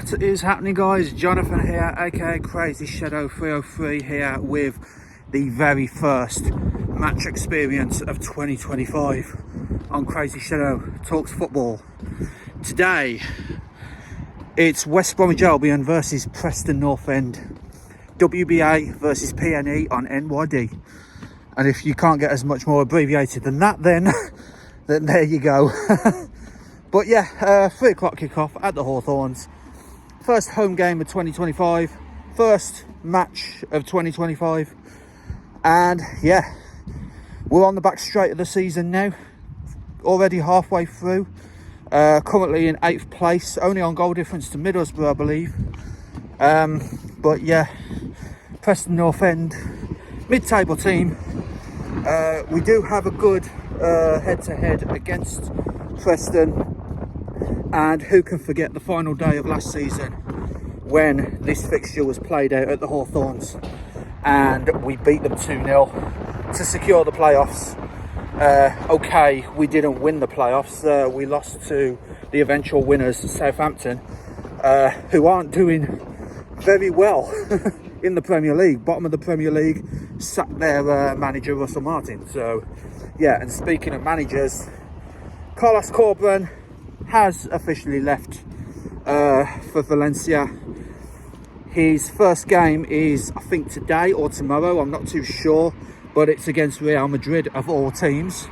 What is happening, guys? Jonathan here, aka CrazyShadow 303 here with the very first match experience of 2025 on CrazyShadow Talks Football. Today it's West Bromwich Albion versus Preston North End, WBA versus PNE on NYD. And if you can't get as much more abbreviated than that, then there you go. But yeah, 3 o'clock kickoff at the Hawthorns. First home game of 2025. First match of 2025. And yeah, we're on the back straight of the season now. Already halfway through. Currently in 8th place. Only on goal difference to Middlesbrough, I believe. But yeah, Preston North End, mid-table team. We do have a good head-to-head against Preston. And who can forget the final day of last season when this fixture was played out at the Hawthorns and we beat them 2-0 to secure the playoffs. Okay, we didn't win the playoffs. We lost to the eventual winners, Southampton, who aren't doing very well in the Premier League. Bottom of the Premier League, sacked their manager, Russell Martin. So, yeah, and speaking of managers, Carlos Corberan has officially left for Valencia. His first game is, I think, today or tomorrow. I'm not too sure, but it's against Real Madrid of all teams.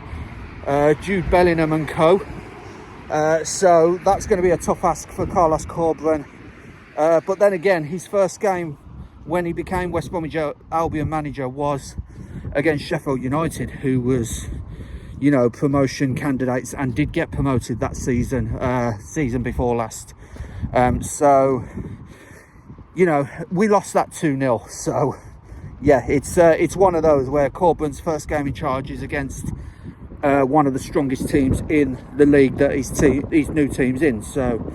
Jude Bellingham and co. So that's going to be a tough ask for Carlos Corberan. But then again, his first game when he became West Bromwich Albion manager was against Sheffield United, who was, you know, promotion candidates and did get promoted that season, season before last. So, you know, we lost that 2-0. So, yeah, it's one of those where Corberan's first game in charge is against one of the strongest teams in the league that his new team's in. So,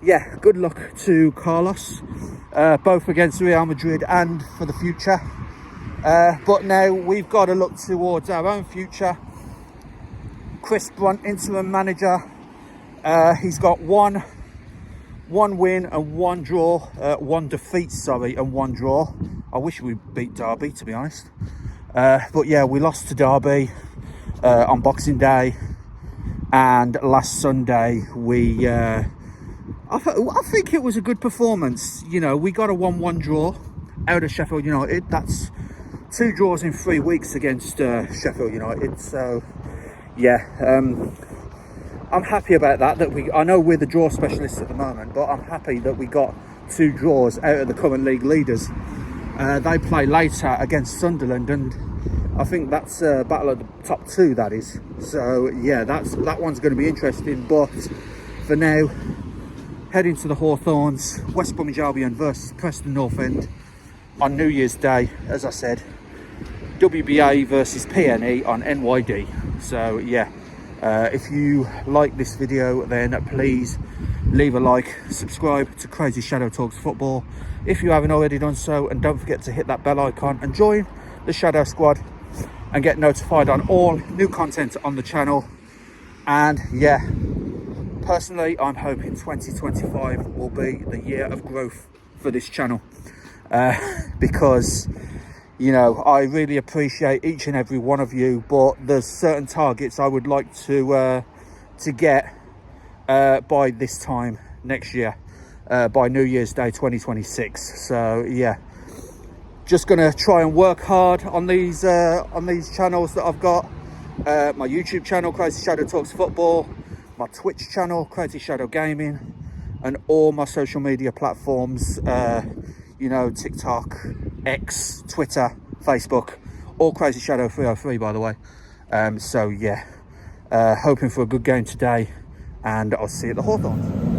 yeah, good luck to Carlos, both against Real Madrid and for the future. But now we've got to look towards our own future. Chris Brunt, interim manager. He's got one win and one draw, one defeat, sorry, and one draw. I wish we beat Derby, to be honest. But yeah, we lost to Derby on Boxing Day, and last Sunday we. I think it was a good performance. You know, we got a 1-1 draw out of Sheffield United. That's 2 draws in 3 weeks against Sheffield United. So. Yeah, I'm happy about that. I know we're the draw specialists at the moment, but I'm happy that we got 2 draws out of the current league leaders. They play later against Sunderland, and I think that's a battle of the top 2, that is. So yeah, that one's going to be interesting. But for now, heading to the Hawthorns, West Bromwich Albion versus Preston North End on New Year's Day, as I said. WBA versus PNE on NYD. So yeah, if you like this video, then please leave a like, subscribe to CrazyShadow Talks Football if you haven't already done so, and don't forget to hit that bell icon and join the Shadow Squad and get notified on all new content on the channel. And yeah, personally, I'm hoping 2025 will be the year of growth for this channel, because, you know, I really appreciate each and every one of you, but there's certain targets I would like to get by this time next year, by New Year's Day 2026. So yeah, just gonna try and work hard on these channels that I've got. My YouTube channel, CrazyShadow Talks Football, my Twitch channel, CrazyShadow Gaming, and all my social media platforms. You know, TikTok, X, Twitter, Facebook, all CrazyShadow 303, by the way. So yeah, hoping for a good game today, and I'll see you at the Hawthorns.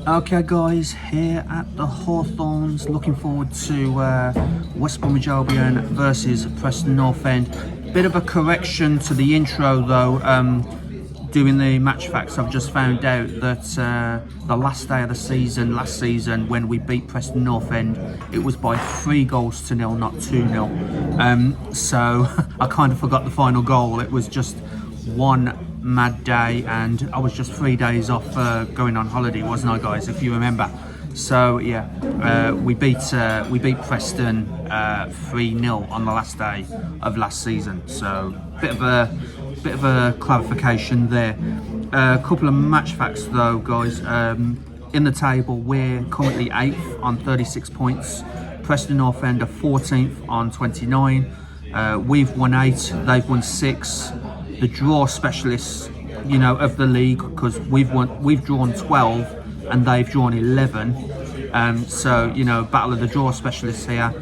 Okay guys, here at the Hawthorns, looking forward to West Bromwich Albion versus Preston North End. Bit of a correction to the intro though. Doing the match facts, I've just found out that the last day of the season, last season, when we beat Preston North End, it was by 3-0, not 2-0. So I kind of forgot the final goal. It was just one mad day, and I was just 3 days off going on holiday, wasn't I, guys? If you remember. So yeah, we beat Preston 3-0 on the last day of last season. So bit of a clarification there. A couple of match facts though, guys. In the table, we're currently 8th on 36 points. Preston North End are 14th on 29. We've won 8, they've won 6. The draw specialists, you know, of the league, because we've drawn 12 and they've drawn 11. So, you know, battle of the draw specialists here.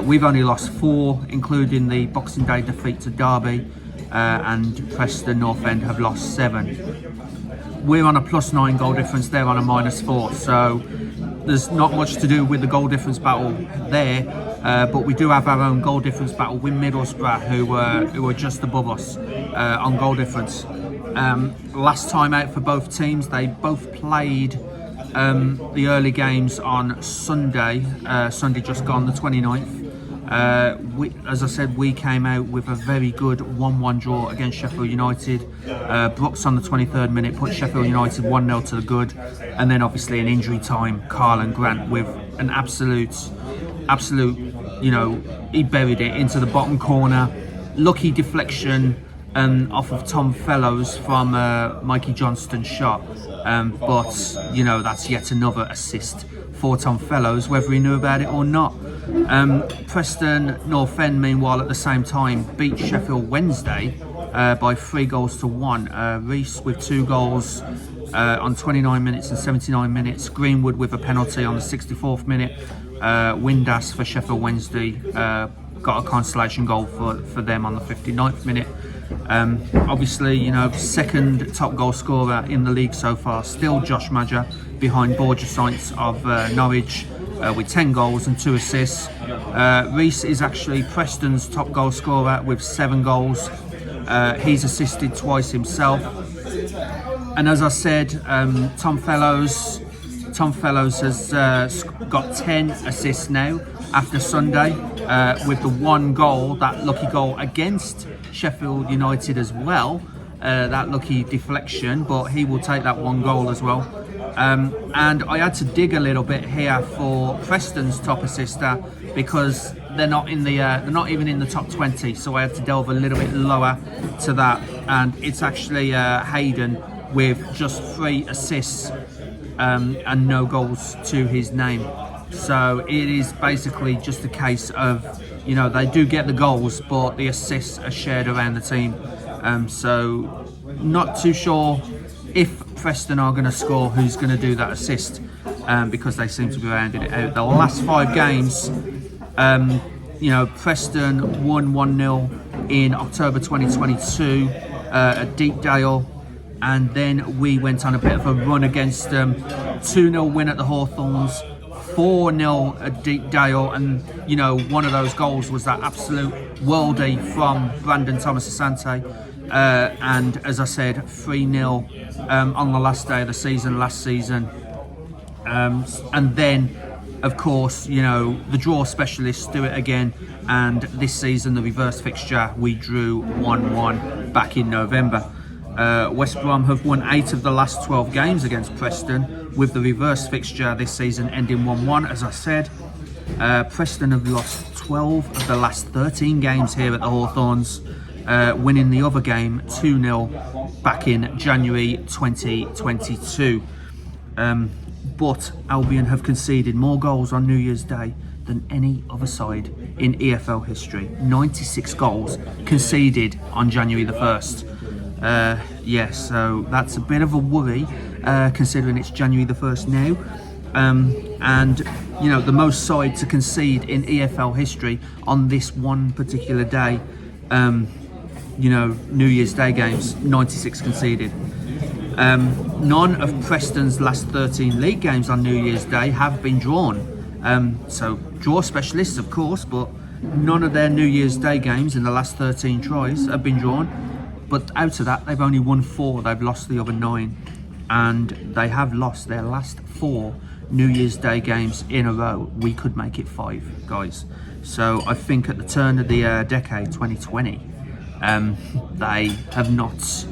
We've only lost 4, including the Boxing Day defeat to Derby, and Preston North End have lost 7. We're on a +9 goal difference, they're on a -4. So there's not much to do with the goal difference battle there, but we do have our own goal difference battle with Middlesbrough, who are just above us on goal difference. Last time out for both teams, they both played the early games on Sunday just gone, the 29th. As I said, we came out with a very good 1-1 draw against Sheffield United. Brooks on the 23rd minute put Sheffield United 1-0 to the good, and then obviously in injury time, Carl and Grant with an absolute, you know, he buried it into the bottom corner. Lucky deflection off of Tom Fellows from Mikey Johnston's shot, but you know, that's yet another assist for Tom Fellows, whether he knew about it or not. Preston North End, meanwhile, at the same time, beat Sheffield Wednesday by 3-1. Reese with 2 goals on 29 minutes and 79 minutes. Greenwood with a penalty on the 64th minute. Windass for Sheffield Wednesday got a consolation goal for them on the 59th minute. Obviously, you know, second top goal scorer in the league so far, still Josh Madger, behind Borja Sainz of Norwich with 10 goals and 2 assists. Reese is actually Preston's top goal scorer with 7 goals. He's assisted twice himself. And as I said, Tom Fellows has got 10 assists now after Sunday, with the 1 goal, that lucky goal against Sheffield United as well, that lucky deflection, but he will take that 1 goal as well. And I had to dig a little bit here for Preston's top assister, because they're not even in the top 20, so I had to delve a little bit lower to that, and it's actually Hayden with just 3 assists and no goals to his name. So it is basically just a case of, you know, they do get the goals, but the assists are shared around the team. So not too sure if Preston are going to score, who's going to do that assist, because they seem to be rounding it out. The last 5 games, you know, Preston won 1-0 in October 2022 at Deepdale, and then we went on a bit of a run against them. 2-0 win at the Hawthorns, 4-0 at Deepdale, and you know, one of those goals was that absolute worldie from Brandon Thomas-Asante, and as I said, 3-0 on the last day of the season last season. And then of course, you know, the draw specialists do it again, and this season the reverse fixture, we drew 1-1 back in November. West Brom have won 8 of the last 12 games against Preston, with the reverse fixture this season ending 1-1, as I said. Preston have lost 12 of the last 13 games here at the Hawthorns, winning the other game 2-0 back in January 2022. But Albion have conceded more goals on New Year's Day than any other side in EFL history. 96 goals conceded on January the 1st. Yes, so that's a bit of a worry, considering it's January the 1st now. And, you know, the most side to concede in EFL history on this one particular day. you know, New Year's Day games, 96 conceded. None of Preston's last 13 league games on New Year's Day have been drawn. So draw specialists, of course, but none of their New Year's Day games in the last 13 tries have been drawn. But out of that, they've only won 4. They've lost the other 9, and they have lost their last 4 New Year's Day games in a row. We could make it 5, guys. So I think at the turn of the decade, 2020, they have not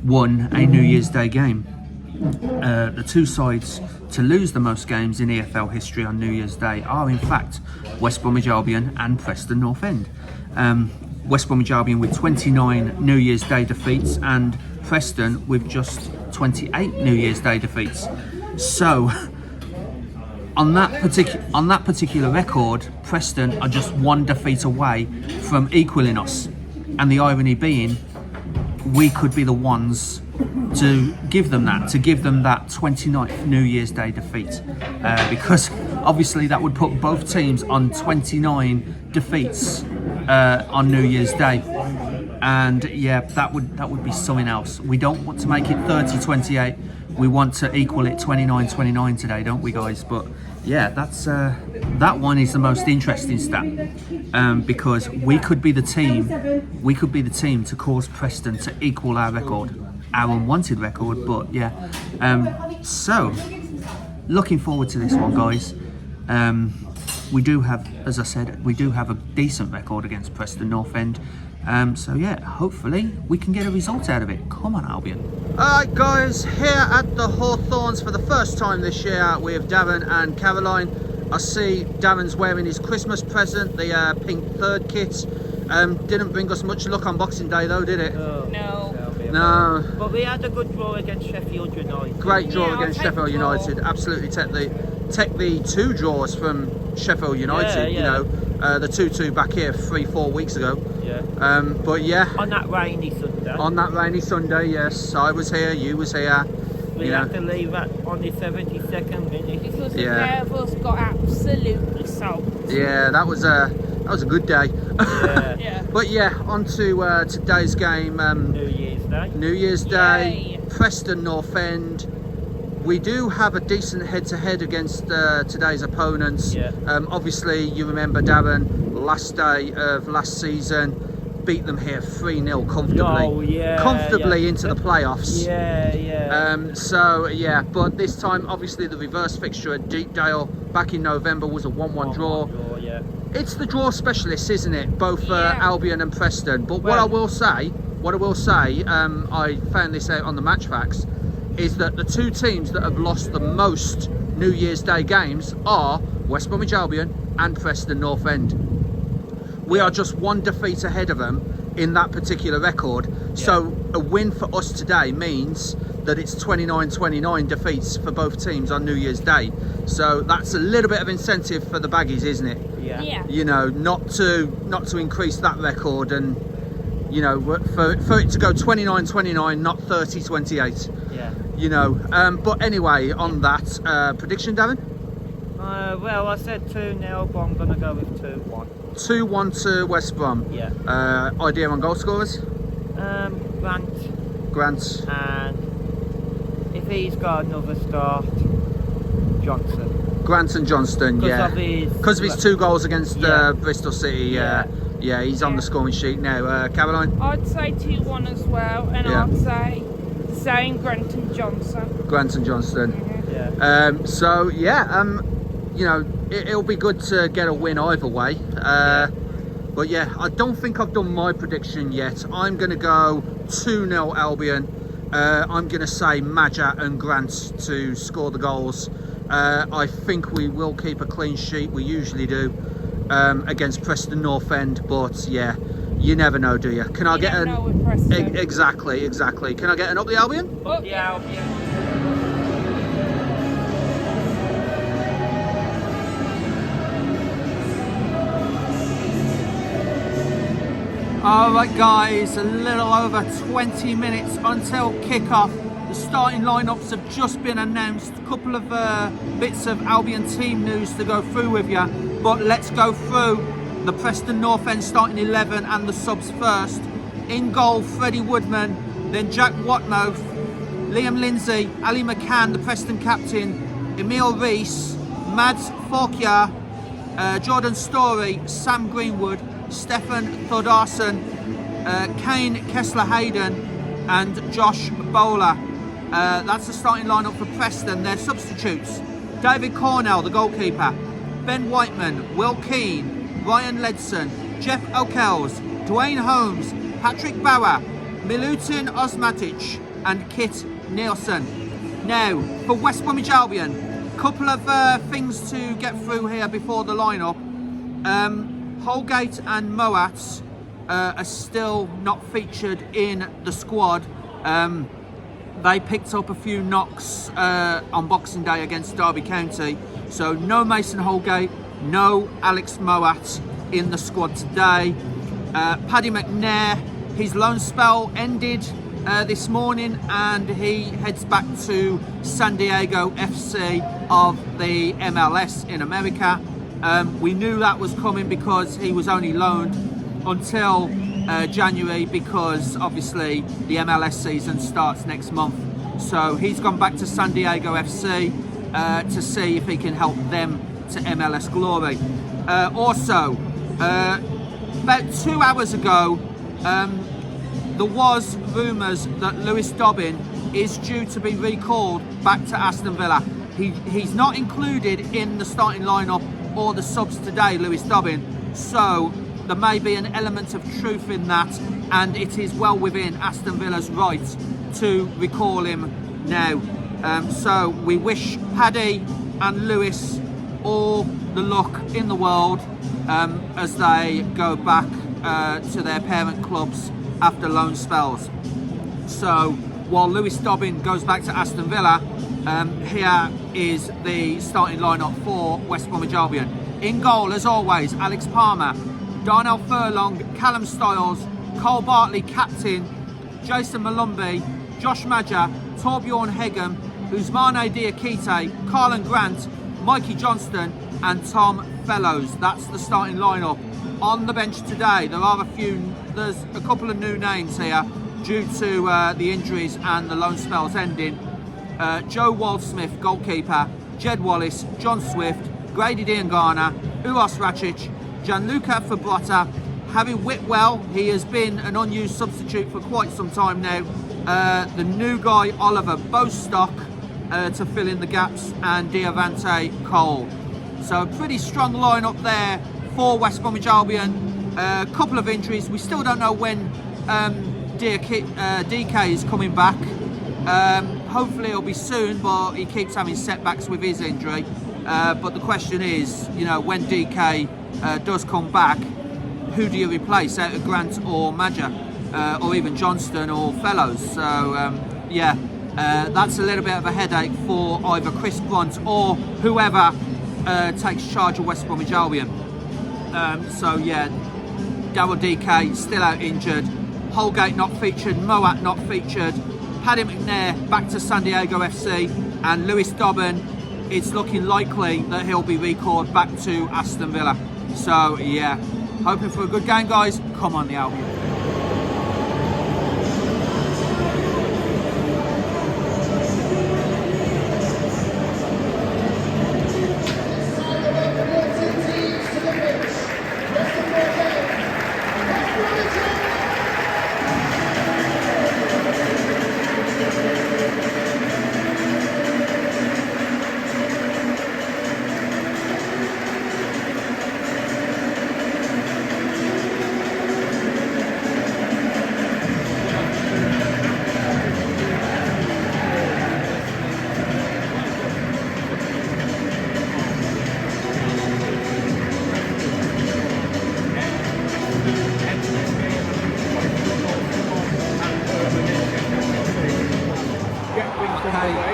won a New Year's Day game. The 2 sides to lose the most games in EFL history on New Year's Day are in fact West Bromwich Albion and Preston North End. West Bromwich Albion with 29 New Year's Day defeats and Preston with just 28 New Year's Day defeats. So on that particular record, Preston are just 1 defeat away from equaling us, and the irony being we could be the ones to give them that 29th New Year's Day defeat, because obviously that would put both teams on 29 defeats on New Year's Day, and yeah, that would be something else. We don't want to make it 30-28. We want to equal it 29-29 today, don't we, guys? But yeah, that's that one is the most interesting stat, because we could be the team to cause Preston to equal our record, our unwanted record. But yeah, so looking forward to this one, guys. We do have, as I said, we do have a decent record against Preston North End. So yeah, hopefully we can get a result out of it. Come on, Albion. Alright guys, here at the Hawthorns for the first time this year with Darren and Caroline. I see Darren's wearing his Christmas present, the pink 3rd kit. Didn't bring us much luck on Boxing Day though, did it? No. But we had a good draw against Sheffield United. Great draw against Sheffield United. Absolutely take the 2 draws from Sheffield United, you know, the 2-2 back here 3-4 weeks ago. But yeah, on that rainy Sunday. On that rainy Sunday, yes, I was here, you was here. We had to leave on the 72nd minute because the pair of us got absolutely soaked. Yeah, that was a good day. Yeah. But yeah, on to today's game. New Year's Day. Yay. Preston North End. We do have a decent head-to-head against today's opponents. Obviously, you remember Darren, last day of last season, beat them here 3-0 comfortably into the playoffs. So yeah, but this time, obviously, the reverse fixture at Deepdale back in November was a 1-1 draw. It's the draw specialists, isn't it? Both Albion and Preston. But what I will say, I found this out on the match facts, is that the 2 teams that have lost the most New Year's Day games are West Bromwich Albion and Preston North End. We are just 1 defeat ahead of them in that particular record. So a win for us today means that it's 29-29 defeats for both teams on New Year's Day. So that's a little bit of incentive for the Baggies, isn't it? Yeah. You know, not to increase that record, and you know, for it to go 29-29, not 30-28. You know, but anyway, on that, prediction, Darren? Well, I said 2-0, but I'm going to go with 2-1. 2-1 to West Brom. Idea on goal scorers? Grant. And if he's got another start, Johnson. Grant and Johnston, because of his 2 goals against Bristol City. Yeah, he's on the scoring sheet now. Caroline? I'd say 2-1 as well, and I'd say the same, Grant and Johnson. Grant and Johnston. So yeah, you know, it'll be good to get a win either way. But yeah, I don't think I've done my prediction yet. I'm going to go 2-0 Albion. I'm going to say Madja and Grant to score the goals. I think we will keep a clean sheet. We usually do against Preston North End. But yeah, you never know, do you? Can I get an... Exactly. Can I get an up the Albion? Up the Albion. Alright guys, a little over 20 minutes until kick-off. The starting lineups have just been announced. A couple of bits of Albion team news to go through with you. But let's go through the Preston North End starting 11 and the subs first. In goal, Freddie Woodman, then Jack Watmouth, Liam Lindsay, Ali McCann, the Preston captain, Emil Rees, Mads Forkier, Jordan Story, Sam Greenwood, Stefan Thordarson, Kane Kessler-Hayden and Josh Bowler. That's the starting lineup for Preston. Their substitutes: David Cornell, the goalkeeper, Ben Whiteman, Will Keane, Ryan Ledson, Jeff O'Kells, Dwayne Holmes, Patrick Bauer, Milutin Osmatic and Kit Nielsen. Now, for West Bromwich Albion, couple of things to get through here before the lineup. Holgate and Moats are still not featured in the squad. They picked up a few knocks on Boxing Day against Derby County, so no Mason Holgate, no Alex Moat in the squad today. Paddy McNair, his loan spell ended this morning and he heads back to San Diego FC of the MLS in America. We knew that was coming because he was only loaned until January, because obviously the MLS season starts next month. So he's gone back to San Diego FC to see if he can help them to MLS glory. Also, about 2 hours ago, there was rumours that Lewis Dobbin is due to be recalled back to Aston Villa. He's not included in the starting lineup or the subs today, Lewis Dobbin, so there may be an element of truth in that, and it is well within Aston Villa's right to recall him now. So we wish Paddy and Lewis all the luck in the world as they go back to their parent clubs after loan spells. So while Lewis Dobbin goes back to Aston Villa, here is the starting lineup for West Bromwich Albion. In goal, as always, Alex Palmer, Darnell Furlong, Callum Stiles, Cole Bartley captain, Jason Malumbi, Josh Madger, Torbjorn Hegem, Usmane Diakite, Carlin Grant, Mikey Johnston and Tom Fellows. That's the starting lineup. On the bench today, there's a couple of new names here due to the injuries and the loan spells ending. Joe Waldsmith, goalkeeper, Jed Wallace, John Swift, Grady Diangana, Uros Racic, Gianluca Fabrotta, Harry Whitwell, he has been an unused substitute for quite some time now. The new guy, Oliver Bostock, to fill in the gaps, and Diavante Cole. So a pretty strong lineup there for West Bromwich Albion. A couple of injuries. We still don't know when DK is coming back. Hopefully it'll be soon, but he keeps having setbacks with his injury. But the question is, you know, when DK does come back, who do you replace out of Grant or Madger, or even Johnston or Fellows? So yeah, that's a little bit of a headache for either Chris Brunt or whoever takes charge of West Bromwich Albion. So yeah, Daryl DK still out injured, Holgate not featured, Moat not featured, Paddy McNair back to San Diego FC, and Lewis Dobbin, it's looking likely that he'll be recalled back to Aston Villa. So yeah, hoping for a good game, guys. Come on, the Albion.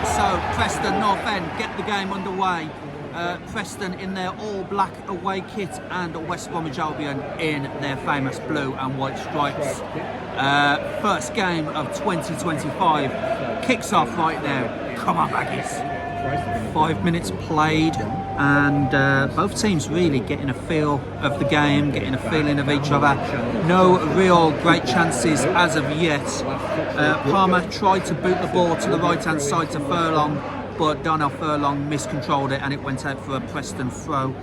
So Preston North End get the game underway. Preston in their all black away kit and West Bromwich Albion in their famous blue and white stripes. First game of 2025 kicks off right now. Come on, Baggies. 5 minutes played, and both teams really getting a feel of the game, getting a feeling of each other. No real great chances as of yet. Palmer tried to boot the ball to the right hand side to Furlong, but Darnell Furlong miscontrolled it and it went out for a Preston throw.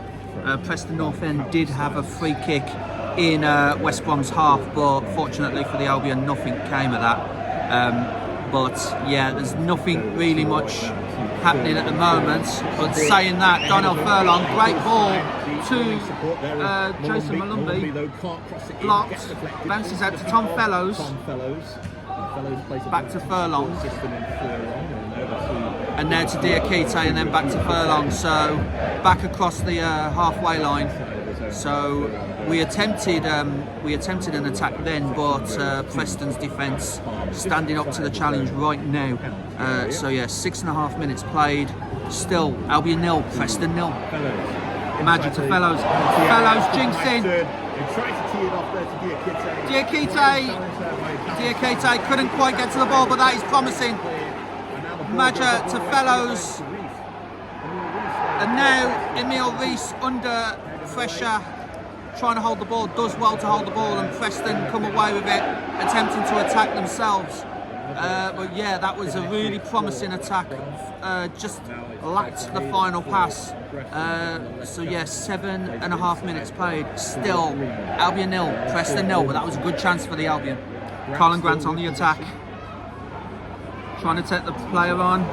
Preston North End did have a free kick in West Brom's half, but fortunately for the Albion, nothing came of that. But yeah, there's nothing really much happening at the moment. But saying that, Darnell Furlong, great ball to Jason Malumbi, blocked, bounces out to Tom Fellows, back to Furlong, and now to Diakite, and then back to Furlong. So back across the halfway line. So we attempted an attack then, but Preston's defence standing up to the challenge right now. So yeah, 6.5 minutes played. Still Albion 0, Preston 0. Magic to Fellows. Fellows jinxing. Diakite couldn't quite get to the ball, but that is promising. Maja to Fellows. And now Emil Rees under pressure, trying to hold the ball, does well to hold the ball, and Preston come away with it, attempting to attack themselves. But yeah, that was a really promising attack, just lacked the final pass. So yeah, 7.5 minutes played, still Albion 0, Preston 0, but that was a good chance for the Albion. Colin Grant on the attack, trying to take the player on,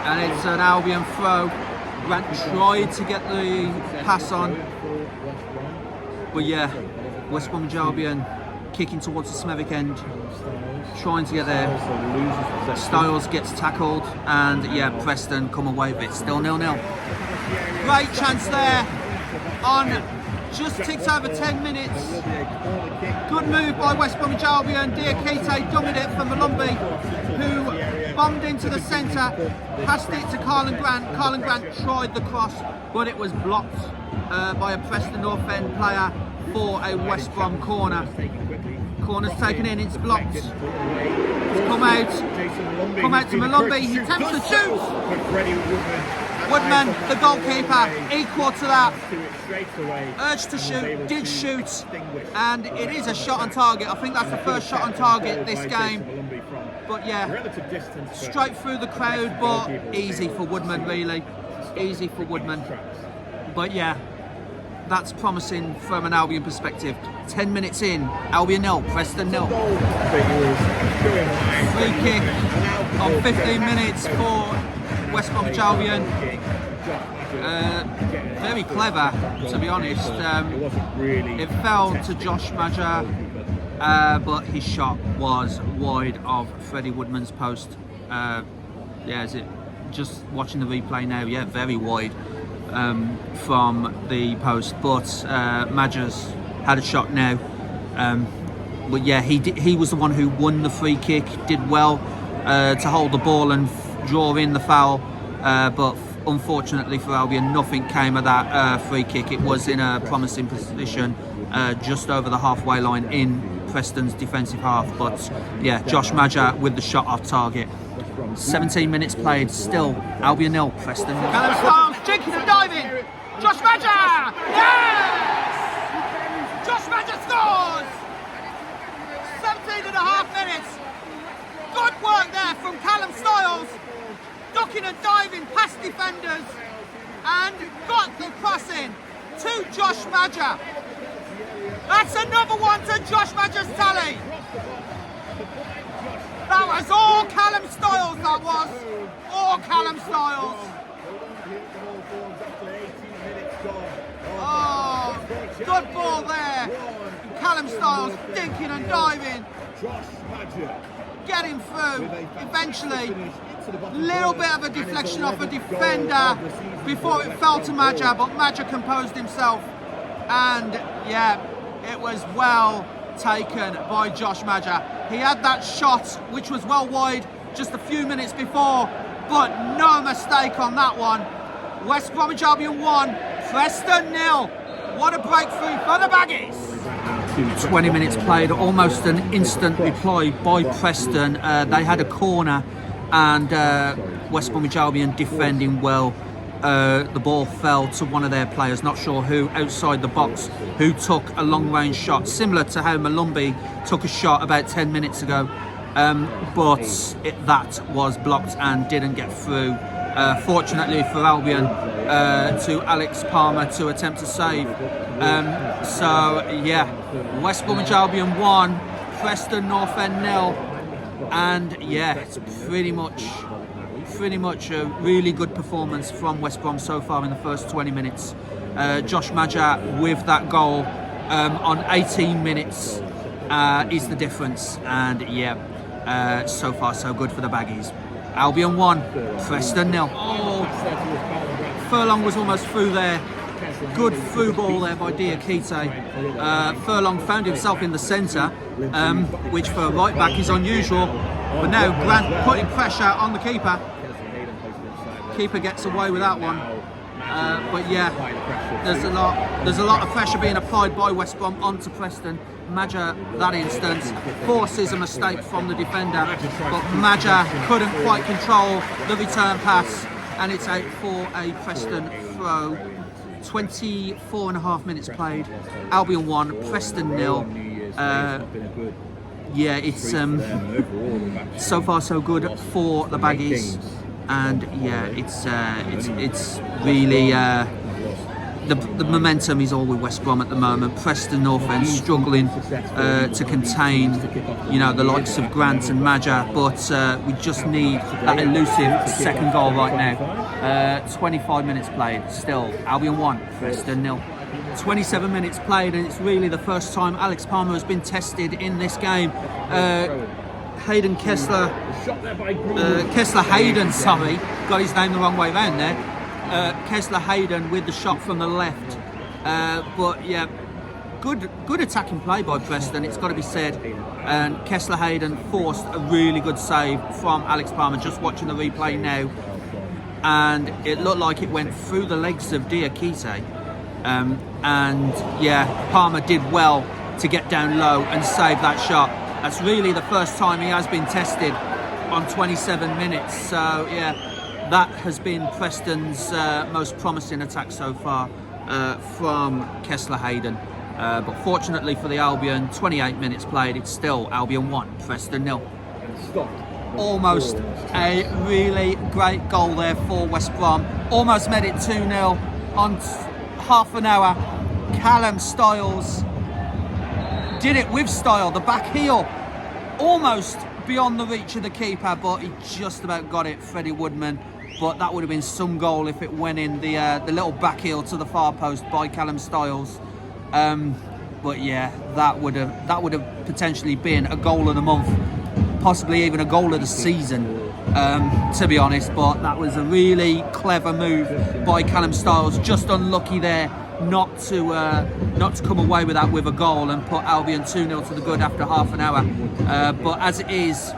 and it's an Albion throw. Grant tried to get the pass on, but yeah, West Bromwich Albion kicking towards the Smethwick end, trying to get there. Styles gets tackled, and yeah, Preston come away with it, still 0-0. Great chance there on just ticked over 10 minutes. Good move by West Bromwich Albion. Diakite dummied it from Malumbi, who bombed into the centre, passed it to Colin Grant. Colin Grant tried the cross, but it was blocked by a Preston North End player for a West Brom corner. Corner's taken in, it's blocked. It's come out to Malumbi, he attempts to shoot. Woodman, the goalkeeper, equal to that. Urged to shoot, did shoot, and it is a shot on target. I think that's the first shot on target this game. But yeah, straight through the crowd, but easy for Woodman, really. Easy for Woodman. But yeah, that's promising from an Albion perspective. 10 minutes in, Albion 0, Preston 0. Free kick on 15 minutes for West Bromwich Albion. Very clever, to be honest. It fell to Josh Maja, but his shot was wide of Freddie Woodman's post. Yeah, is it just watching the replay now? Yeah, very wide from the post. But Maja's had a shot now. But yeah, he was the one who won the free kick. Did well to hold the ball and draw in the foul, but unfortunately for Albion, nothing came of that free kick. It was in a promising position just over the halfway line in Preston's defensive half, but yeah, Josh Maja with the shot off target. 17 minutes played, still Albion 0, Preston 0. Callum Styles, jinking and diving, Josh Maja! Yes! Josh Maja scores! 17.5 minutes. Good work there from Callum Styles, ducking and diving past defenders, and got the cross in to Josh Maja. That's another one to Josh Maja's tally. That was all Callum Styles, that was. All Callum Styles. Oh, good ball there. Callum Styles dinking and diving. Getting through. Eventually, little bit of a deflection off a defender before it fell to Maja, but Maja composed himself. And yeah, it was well taken by Josh Maja. He had that shot, which was well wide just a few minutes before, but no mistake on that one. West Bromwich Albion 1, Preston 0. What a breakthrough for the Baggies. 20 minutes played, almost an instant reply by Preston. They had a corner and West Bromwich Albion defending well. The ball fell to one of their players, not sure who, outside the box, who took a long-range shot, similar to how Malumbi took a shot about 10 minutes ago. But that was blocked and didn't get through. Fortunately for Albion, to Alex Palmer to attempt to save. So yeah, West Bromwich Albion 1, Preston North End 0, and yeah, it's pretty much a really good performance from West Brom so far in the first 20 minutes. Josh Maja with that goal on 18 minutes is the difference, and yeah, so far so good for the Baggies. Albion 1, Preston 0. Oh, Furlong was almost through there. Good through ball there by Diakite. Furlong found himself in the centre, which for a right back is unusual. But now Grant putting pressure on the keeper. Keeper gets away with that one. But yeah, there's a lot of pressure being applied by West Brom onto Preston. Maja, that instance, forces a mistake from the defender, but Maja couldn't quite control the return pass, and it's out for a Preston throw. 24.5 minutes played. Albion 1, Preston 0. Yeah, it's so far so good for the Baggies, and yeah, it's really the momentum is all with West Brom at the moment. Preston North End struggling to contain, the likes of Grant and Maja, but we just need that elusive second goal right now. 25 minutes played, still Albion 1, Preston 0. 27 minutes played, and it's really the first time Alex Palmer has been tested in this game. Hayden Kessler Hayden, sorry, got his name the wrong way around there. Kessler Hayden with the shot from the left, but yeah, good attacking play by Preston, it's got to be said, and Kessler Hayden forced a really good save from Alex Palmer. Just watching the replay now, and it looked like it went through the legs of Diakite, and yeah, Palmer did well to get down low and save that shot. That's really the first time he has been tested on 27 minutes, so yeah, that has been Preston's most promising attack so far from Kessler Hayden. But fortunately for the Albion, 28 minutes played, it's still Albion 1, Preston 0. Almost a really great goal there for West Brom. Almost made it 2-0 on half an hour. Callum Styles did it with style, the back heel, almost beyond the reach of the keeper, but he just about got it, Freddie Woodman. But that would have been some goal if it went in the little back heel to the far post by Callum Styles. But yeah, that would have potentially been a goal of the month, possibly even a goal of the season, to be honest. But that was a really clever move by Callum Styles. Just unlucky there not to come away with that with a goal and put Albion 2-0 to the good after half an hour. But as it is,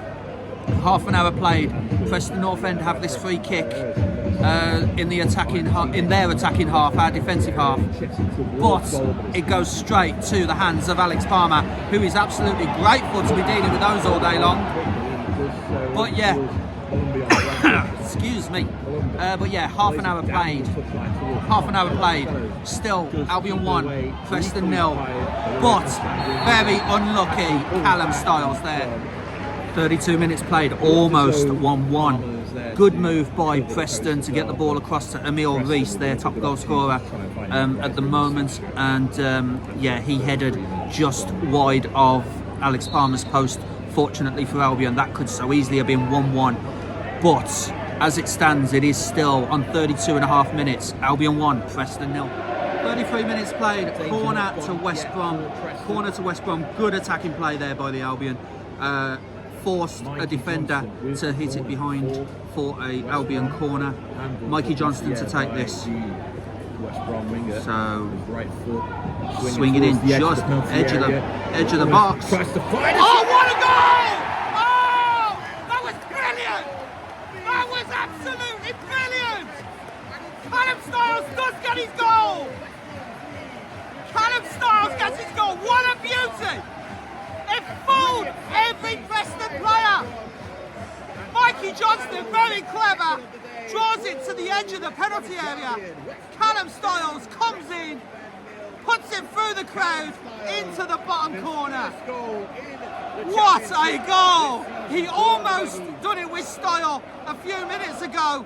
half an hour played, Preston North End have this free kick in their attacking half, our defensive half, but it goes straight to the hands of Alex Palmer, who is absolutely grateful to be dealing with those all day long. But yeah, excuse me. But yeah, half an hour played. Still Albion 1, Preston 0. But very unlucky Callum Styles there. 32 minutes played, almost 1-1. Good move by Preston to get the ball across to Emil Rees, their top goal scorer at the moment, and yeah, he headed just wide of Alex Palmer's post. Fortunately for Albion, that could so easily have been 1-1, but as it stands, it is still on 32.5 minutes. Albion 1, Preston 0. 33 minutes played, corner to West Brom. Good attacking play there by the Albion. Forced a defender to hit it behind for a Albion corner. Mikey Johnston to take this. So swing it in just edge of the box. Oh, what a goal! Oh, that was brilliant! That was absolutely brilliant! Callum Styles does get his goal! What a beauty! It fooled every Preston player! Mikey Johnston, very clever, draws it to the edge of the penalty area. Callum Styles comes in, puts it through the crowd into the bottom corner. What a goal! He almost done it with style a few minutes ago.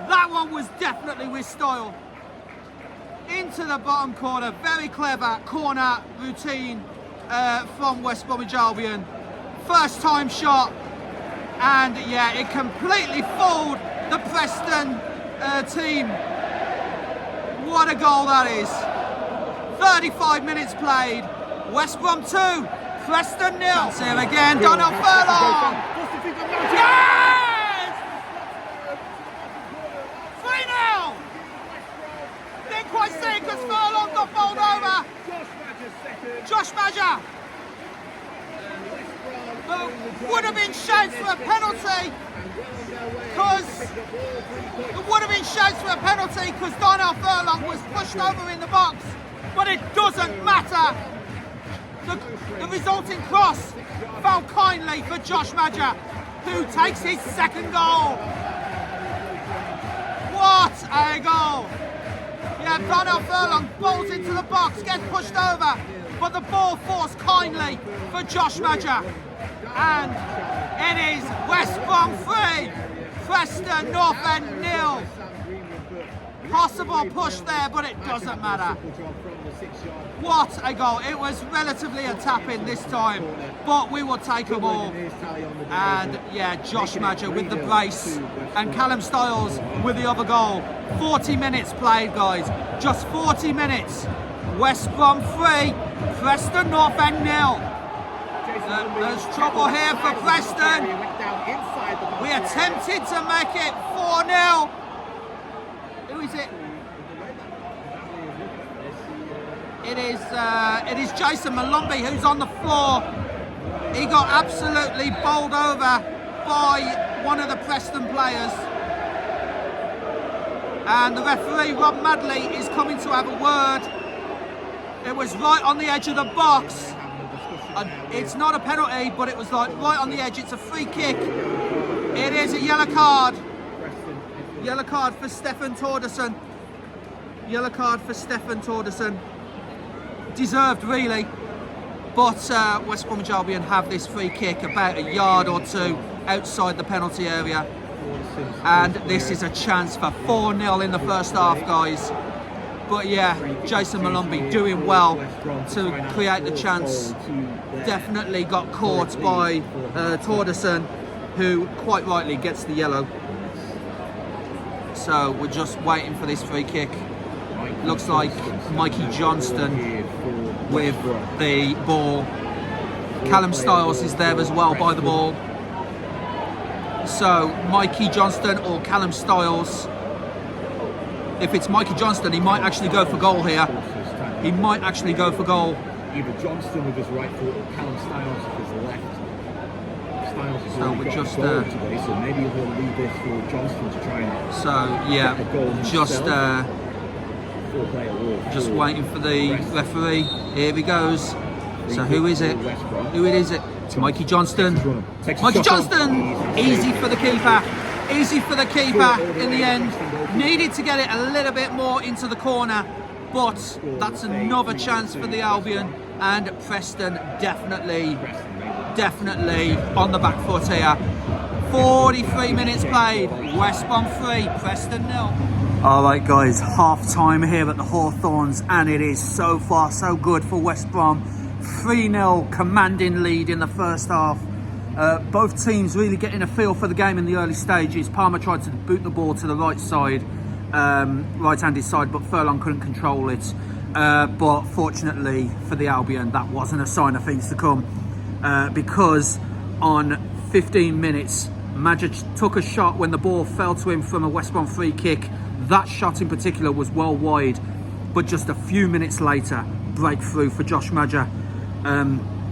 That one was definitely with style. Into the bottom corner, very clever corner routine from West Bromwich Albion. First time shot, and yeah, it completely fooled the Preston team. What a goal that is. 35 minutes played, West Brom 2, Preston 0. Here again, Donald Furlong. Yes! 3-0! Didn't quite see it because Furlong got bowled over. Josh Badger. But would have been shouts for a penalty because Donald Furlong was pushed over in the box. But it doesn't matter. The resulting cross fell kindly for Josh Badger, who takes his second goal. What a goal! Yeah, Donald Furlong bowls into the box, gets pushed over, but the ball forced kindly for Josh Badger. And it is West Brom 3, Preston North End 0. Possible push there, but it doesn't matter. What a goal. It was relatively a tap-in this time, but we will take them all. And yeah, Josh Badger with the brace and Callum Styles with the other goal. 40 minutes played, guys. Just 40 minutes. West Brom 3, Preston North End 0. There's trouble here for Preston. We attempted to make it 4-0. Who is it? It is Jason Malumbi who's on the floor. He got absolutely bowled over by one of the Preston players. And the referee, Rob Madley, is coming to have a word. It was right on the edge of the box. It's not a penalty, but it was like right on the edge. It's a free kick. It is a yellow card. Yellow card for Stefan Torderson. Yellow card for Stefan Torderson. Deserved, really. But West Bromwich Albion have this free kick about a yard or two outside the penalty area. And this is a chance for 4-0 in the first half, guys. But yeah, Jason Malumbi doing well to create the chance. Definitely got caught by Torderson, who quite rightly gets the yellow. So we're just waiting for this free kick. Looks like Mikey Johnston with the ball. Callum Styles is there as well by the ball. So Mikey Johnston or Callum Styles. If it's Mikey Johnston, he might actually go for goal here. He might actually go for goal. Either Johnston with his right foot or Callum Styles with his left. Styles has So we're just today, so maybe he'll leave this for Johnston to try and just waiting for the referee. Here he goes. So who is it? Who is it? It's Mikey Johnston. Mikey Johnston! Easy for the keeper. Easy for the keeper in the end. Needed to get it a little bit more into the corner, but that's another chance for the Albion, and Preston definitely on the back foot here. 43 minutes played, West Brom 3, Preston 0. Alright guys, half time here at the Hawthorns, and it is so far so good for West Brom. 3-0 commanding lead in the first half. Both teams really getting a feel for the game in the early stages. Palmer tried to boot the ball to the right side, right-handed side, but Furlong couldn't control it. But fortunately for the Albion, that wasn't a sign of things to come, because on 15 minutes, Magic took a shot when the ball fell to him from a West Brom free kick. That shot in particular was well wide, but just a few minutes later, breakthrough for Josh Badger.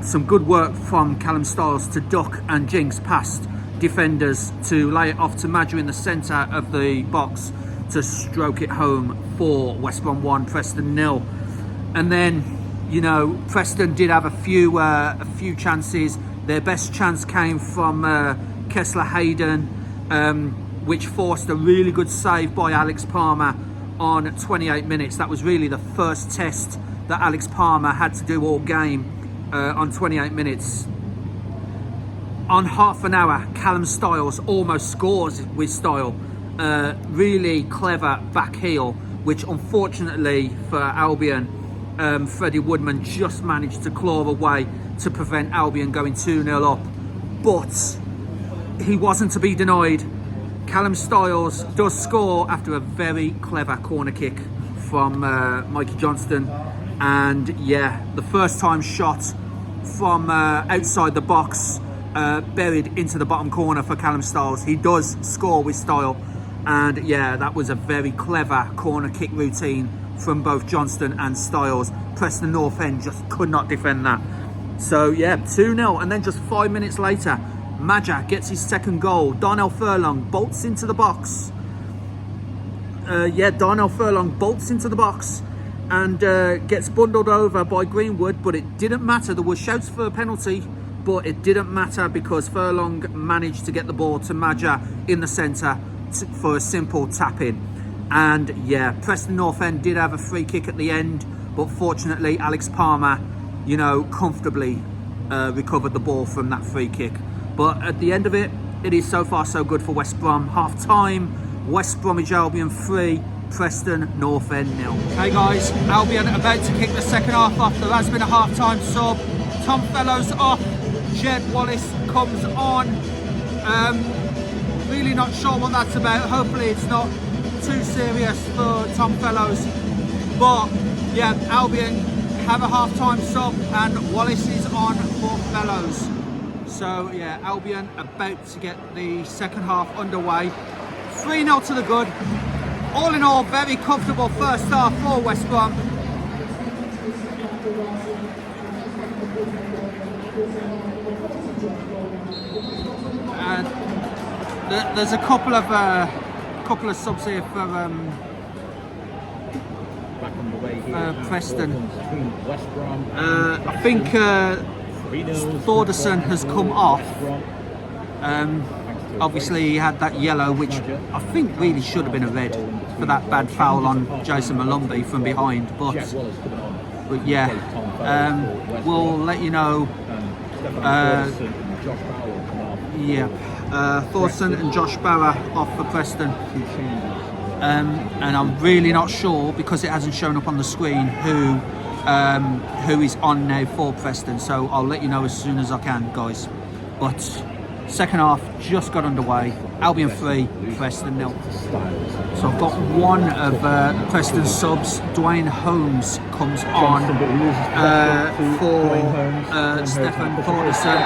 Some good work from Callum Styles to duck and jinx past defenders to lay it off to Madger in the centre of the box to stroke it home for West Brom 1, Preston 0. And then, you know, Preston did have a few chances. Their best chance came from Kessler Hayden, which forced a really good save by Alex Palmer on 28 minutes. That was really the first test that Alex Palmer had to do all game on 28 minutes. On half an hour, Callum Styles almost scores with style. Really clever back heel, which unfortunately for Albion, Freddie Woodman just managed to claw away to prevent Albion going 2-0 up. But he wasn't to be denied. Callum Styles does score after a very clever corner kick from Mikey Johnston. And yeah, the first time shot from outside the box, buried into the bottom corner for Callum Styles. He does score with style. And yeah, that was a very clever corner kick routine from both Johnston and Styles. Preston North End just could not defend that. So yeah, 2-0. And then just 5 minutes later, Maja gets his second goal. Darnell Furlong bolts into the box. Darnell Furlong bolts into the box and gets bundled over by Greenwood, but it didn't matter. There were shouts for a penalty, but it didn't matter because Furlong managed to get the ball to Maja in the centre for a simple tap in. And yeah, Preston North End did have a free kick at the end, but fortunately Alex Palmer, you know, comfortably recovered the ball from that free kick. But at the end of it, it is so far so good for West Brom. Half time, West Bromwich Albion 3, Preston North End 0. Hey guys, Albion about to kick the second half off. There has been a half time sub. Tom Fellows off, Jed Wallace comes on. Really not sure what that's about. Hopefully it's not too serious for Tom Fellows. But yeah, Albion have a half time sub and Wallace is on for Fellows. So yeah, Albion about to get the second half underway. 3-0 to the good. All in all, very comfortable first half for West Brom. And there's a couple of subs here for Preston. I think Thorderson has come off. Obviously he had that yellow, which I think really should have been a red for that bad foul on Jason Malumbi from behind. But yeah, we'll let you know. Thorson and Josh Barra off for Preston. And I'm really not sure, because it hasn't shown up on the screen, who is on now for Preston. So I'll let you know as soon as I can, guys. But second half just got underway. Albion 3, Preston 0. So I've got one of Preston subs. Dwayne Holmes comes on for Stefan Thorderson.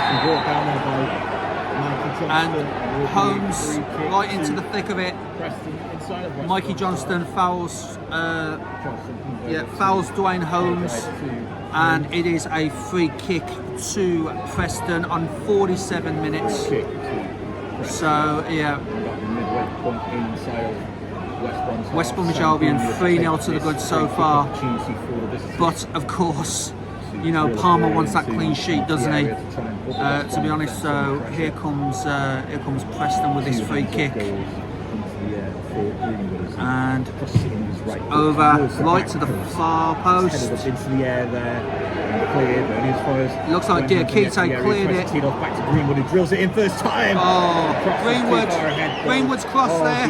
And Holmes right into the thick of it. Mikey Johnston fouls Dwayne Holmes, and it is a free kick to Preston on 47 minutes. So yeah, West Bromwich Albion 3-0 to the good so far. But of course, you know, Palmer wants that clean sheet, doesn't he? To be honest, so here comes Preston with his free kick. And over right to the far post. Into the air there, cleared. Looks like Diakite cleared it. Teed off back to Greenwood, who drills it in first time. Oh, Greenwood's cross there.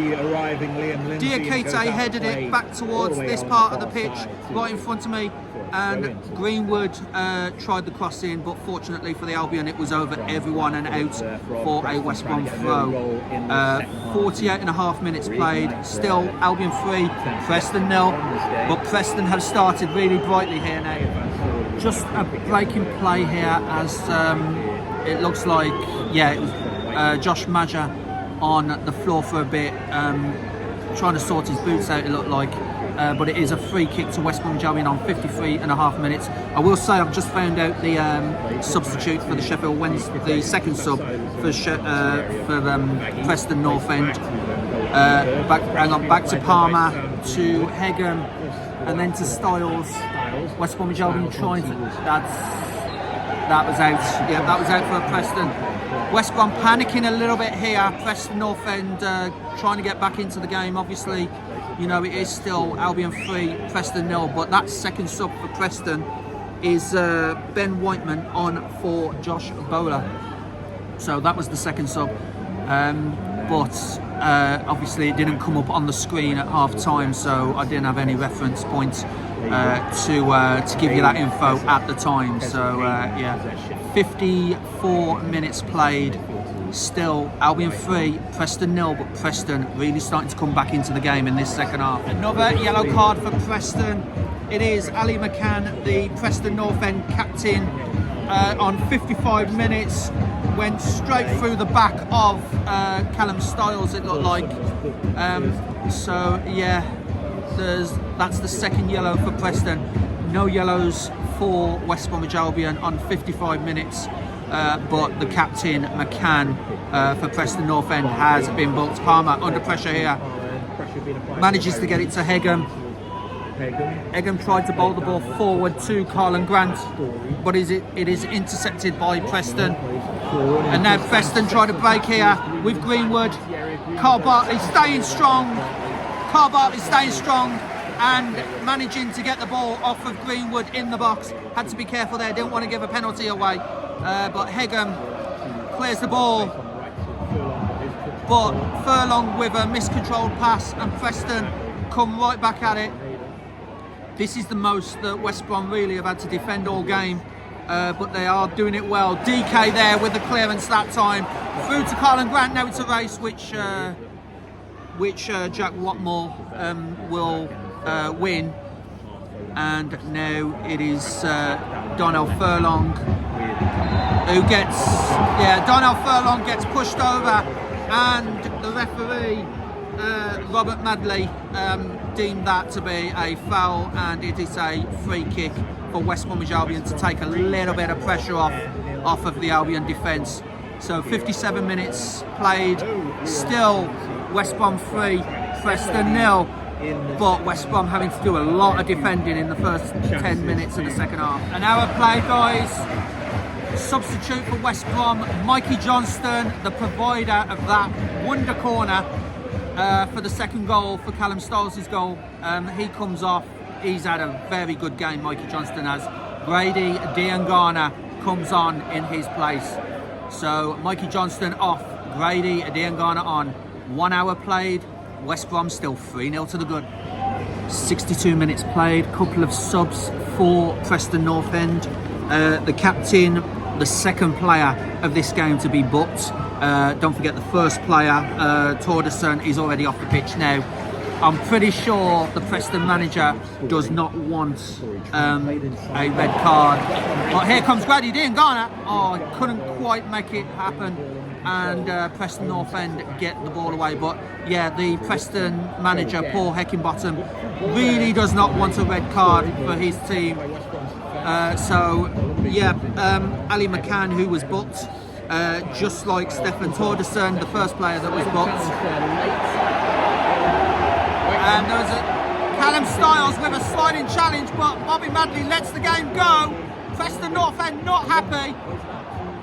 Diakite headed it back towards this part of the pitch, right in front of me. And Greenwood tried the cross in, but fortunately for the Albion, it was over everyone and out for a West Brom throw. 48 and a half minutes played. Still Albion 3, Preston 0. But Preston have started really brightly here now. Just a breaking play here as it looks like, yeah, it was Josh Maja on the floor for a bit, trying to sort his boots out, it looked like. But it is a free kick to West Bromwich Albion on 53 and a half minutes. I will say I've just found out the substitute for the Sheffield Wednesday, the second sub for Preston North End. Back to Palmer, to Hegan, and then to Styles. West Bromwich Albion trying to... That was out. Yeah, that was out for Preston. West Brom panicking a little bit here. Preston North End trying to get back into the game. Obviously, you know, it is still Albion 3, Preston 0, but that second sub for Preston is Ben Whiteman on for Josh Bowler. So that was the second sub. But obviously it didn't come up on the screen at half time, so I didn't have any reference points to give you that info at the time. So yeah, 54 minutes played, still Albion 3, Preston 0, but Preston really starting to come back into the game in this second half. Another yellow card for Preston. It is Ali McCann, the Preston North End captain, on 55 minutes. Went straight through the back of Callum Styles, it looked like. So yeah, that's the second yellow for Preston. No yellows for West Bromwich Albion on 55 minutes, but the captain McCann for Preston North End has been booked. Palmer under pressure here, manages to get it to Hegem. Hegem tried to bowl the ball forward to Carlin Grant, but it is intercepted by Preston. And now Preston try to break here with Greenwood. Carl Bartley staying strong. Carl Bartley staying strong and managing to get the ball off of Greenwood in the box. Had to be careful there, didn't want to give a penalty away. But Hegem clears the ball. But Furlong with a miscontrolled pass, and Preston come right back at it. This is the most that West Brom really have had to defend all game, but they are doing it well. DK there with the clearance that time. Through to Carlin Grant, now it's a race which Jack Watmore will win. And now it is Donnell Furlong who gets, Donnell Furlong gets pushed over, and the referee, Robert Madley, deemed that to be a foul, and it is a free kick for West Bromwich Albion to take a little bit of pressure off of the Albion defence. So 57 minutes played, still West Brom 3, Preston 0, but West Brom having to do a lot of defending in the first 10 minutes of the second half. An hour played, guys. Substitute for West Brom, Mikey Johnston, the provider of that wonder corner for the second goal, for Callum Styles' goal. He comes off. He's had a very good game, Mikey Johnston has. Grady Diangana comes on in his place. So Mikey Johnston off, Grady Diangana on. 1 hour played, West Brom still 3-0 to the good. 62 minutes played, couple of subs for Preston North End. The captain, the second player of this game to be booked. Don't forget the first player, Torderson, is already off the pitch now. I'm pretty sure the Preston manager does not want a red card. But here comes Grady Diangana. Oh, couldn't quite make it happen. And Preston North End get the ball away. But yeah, the Preston manager, Paul Heckingbottom, really does not want a red card for his team. So yeah, Ali McCann, who was booked, just like Stefan Torderson, the first player that was booked. And there was a Callum Styles with a sliding challenge, but Bobby Madley lets the game go. Preston North End not happy.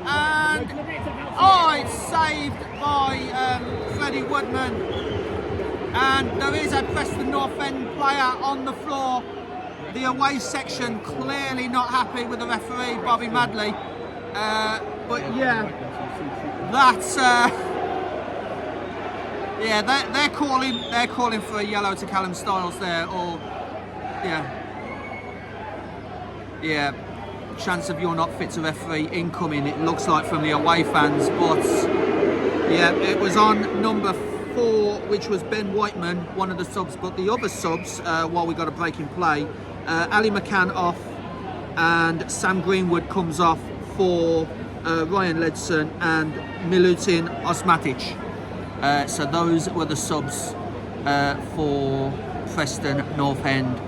And it's saved by Freddie Woodman. And there is a Preston North End player on the floor. The away section clearly not happy with the referee, Bobby Madley. But yeah, that's they're calling for a yellow to Callum Styles there, or chance of you're not fit to referee incoming, it looks like, from the away fans. But yeah, it was on number 4, which was Ben Whiteman, one of the subs. But the other subs, while we got a break in play, Ali McCann off, and Sam Greenwood comes off for Ryan Ledson and Milutin Osmatic. So those were the subs for Preston North End.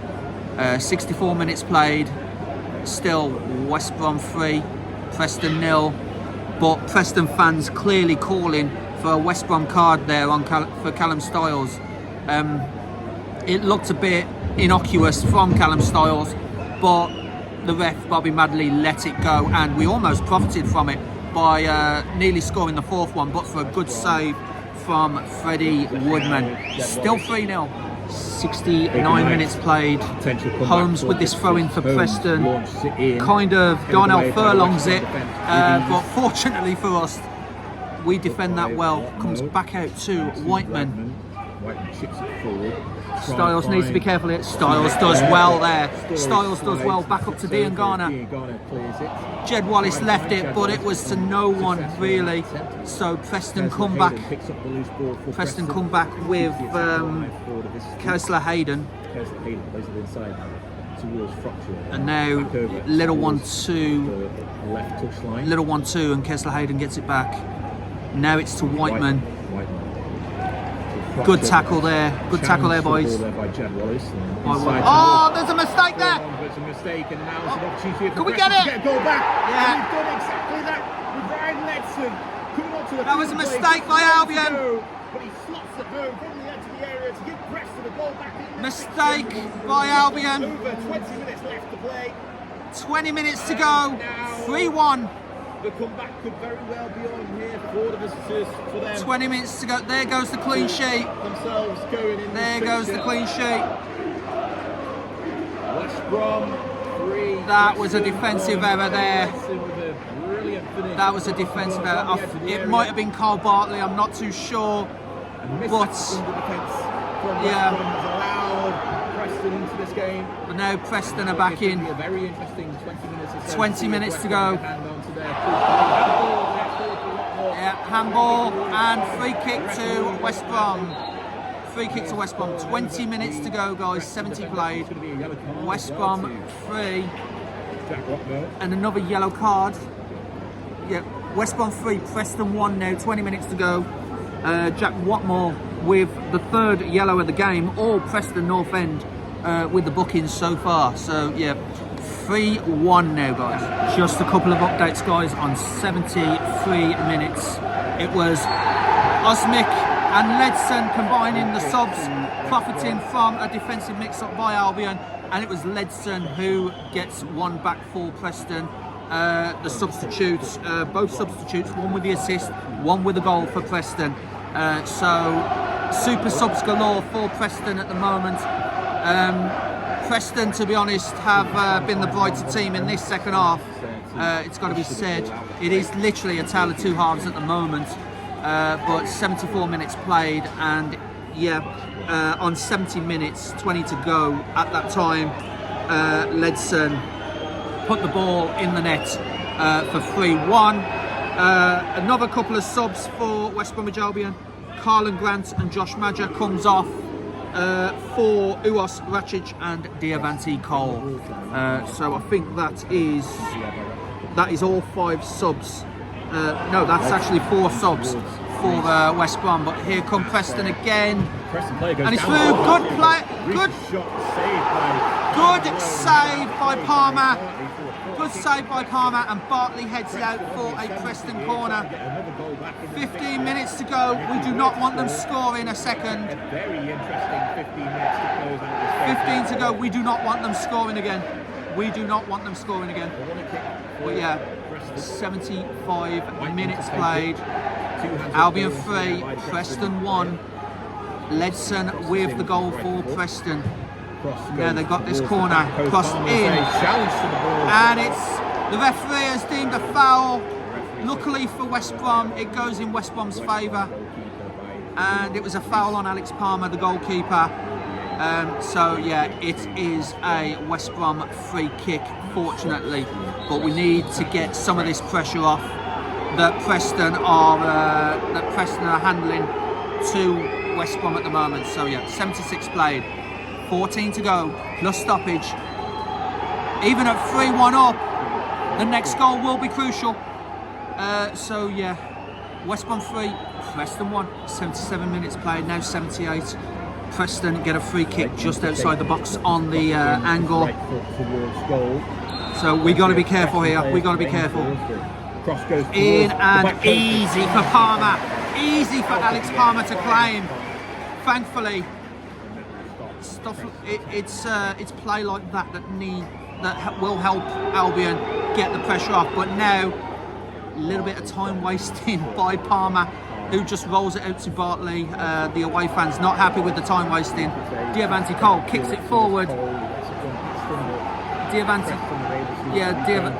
64 minutes played, still West Brom 3, Preston 0. But Preston fans clearly calling for a West Brom card there for Callum Styles. It looked a bit innocuous from Callum Styles, but the ref, Bobby Madley, let it go, and we almost profited from it. by nearly scoring the 4th one, but for a good save from Freddie Woodman. Still 3-0. 69 minutes played. Holmes with this throw in for Preston. Kind of Darnell furlongs it, but fortunately for us, we defend that well. Comes back out to Whiteman. Chips it forward. Styles needs to be careful here. Styles does well there. Styles does well. Back up to Dean Garner. Jed Wallace left it, but it was to no one really. So Preston come back. Preston come back with Kessler Hayden. And now little 1-2. Little 1-2, and Kessler Hayden gets it back. Now it's to Whiteman. Good tackle there. Good tackle there, boys. Oh, there's a mistake there. There's a mistake, and now it's an opportunity for Can we get it? To get a goal back. Yeah. And we've done exactly that with Ryan Ledson coming on to the That was a field mistake play. by Albion. But he slots it home from the edge of the area to give Preston a goal back. Mistake by Albion. Over 20 minutes left to play. 20 minutes to go. 3-1. The comeback could very well be on here for the visitors. For them. 20 minutes to go. There goes the clean sheet. Themselves going in. There goes the clean sheet. West Brom 3. That was a defensive error there. That was a defensive error. It might have been Carl Bartley. I'm not too sure. But yeah. Preston into this game. But now Preston are back in. A very interesting 20 minutes or so. 20 minutes to go. Yeah, handball and free kick to West Brom. Free kick to West Brom. 20 minutes to go, guys. 70 played. West Brom 3. And another yellow card. Yeah, West Brom 3, Preston 1 now. 20 minutes to go. Jack Watmore with the 3rd yellow of the game. All Preston North End with the bookings so far. So yeah, 3-1 now, guys. Just a couple of updates, guys, on 73 minutes. It was Osmic and Ledson combining the subs, profiting from a defensive mix-up by Albion, and it was Ledson who gets one back for Preston. The substitutes, both substitutes, one with the assist, one with the goal for Preston. So super subs galore for Preston at the moment. Preston, to be honest, have been the brighter team in this second half. It's got to be said. It is literally a tale of two halves at the moment. But 74 minutes played, and yeah, on 70 minutes, 20 to go at that time, Ledson put the ball in the net for 3-1. Another couple of subs for West Bromwich Albion. Carlin Grant and Josh Madger comes off for Uos Racic and Diavanti Cole. So I think that is all 5 subs. No, that's actually 4 subs for West Brom. But here come Preston again, and it's through. Good play, good save by Palmer. Good save by Palmer, and Bartley heads it out for a Preston corner. 15 minutes to go. We do not want them scoring a second. Very interesting 15 minutes to close out this 15 to go. We do not want them scoring again. We do not want them scoring again. But yeah, 75 minutes played. Albion 3, Preston 1. Ledson with the goal for Preston. Yeah, they got this corner crossed in, and it's the referee has deemed a foul. Luckily for West Brom, it goes in West Brom's favour, and it was a foul on Alex Palmer, the goalkeeper. So yeah, it is a West Brom free kick, fortunately, but we need to get some of this pressure off that Preston are handling to West Brom at the moment. So yeah, 76 played. 14 to go, plus stoppage. Even at 3-1 up, the next goal will be crucial. So yeah, West Brom 3, Preston 1. 77 minutes played, now 78. Preston get a free kick just outside the box on the angle. So we got to be careful here. We got to be careful. In and easy for Palmer. Easy for Alex Palmer to claim. Thankfully, it's play like that will help Albion get the pressure off. But now little bit of time wasting by Palmer, who just rolls it out to Bartley. The away fans not happy with the time wasting. Diavanti Cole kicks it forward.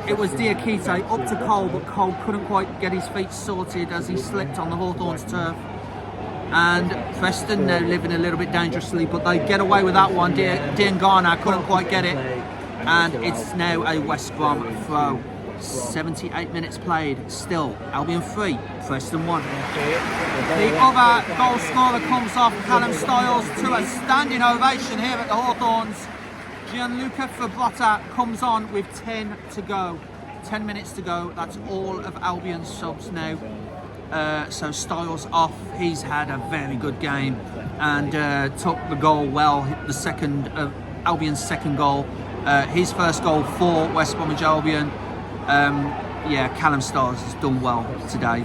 It was Diakite up to Cole, but Cole couldn't quite get his feet sorted as he slipped on the Hawthorns turf. And Preston now living a little bit dangerously, but they get away with that one. Diangana couldn't quite get it, and it's now a West Brom throw. 78 minutes played, still Albion 3, Preston 1. The other goal scorer comes off, Callum Styles, to a standing ovation here at the Hawthorns. Gianluca Fabrota comes on with 10 to go. 10 minutes to go, that's all of Albion's subs now. So Styles off, he's had a very good game and took the goal well, the second of Albion's second goal. His first goal for West Bromwich Albion. Callum Styles has done well today.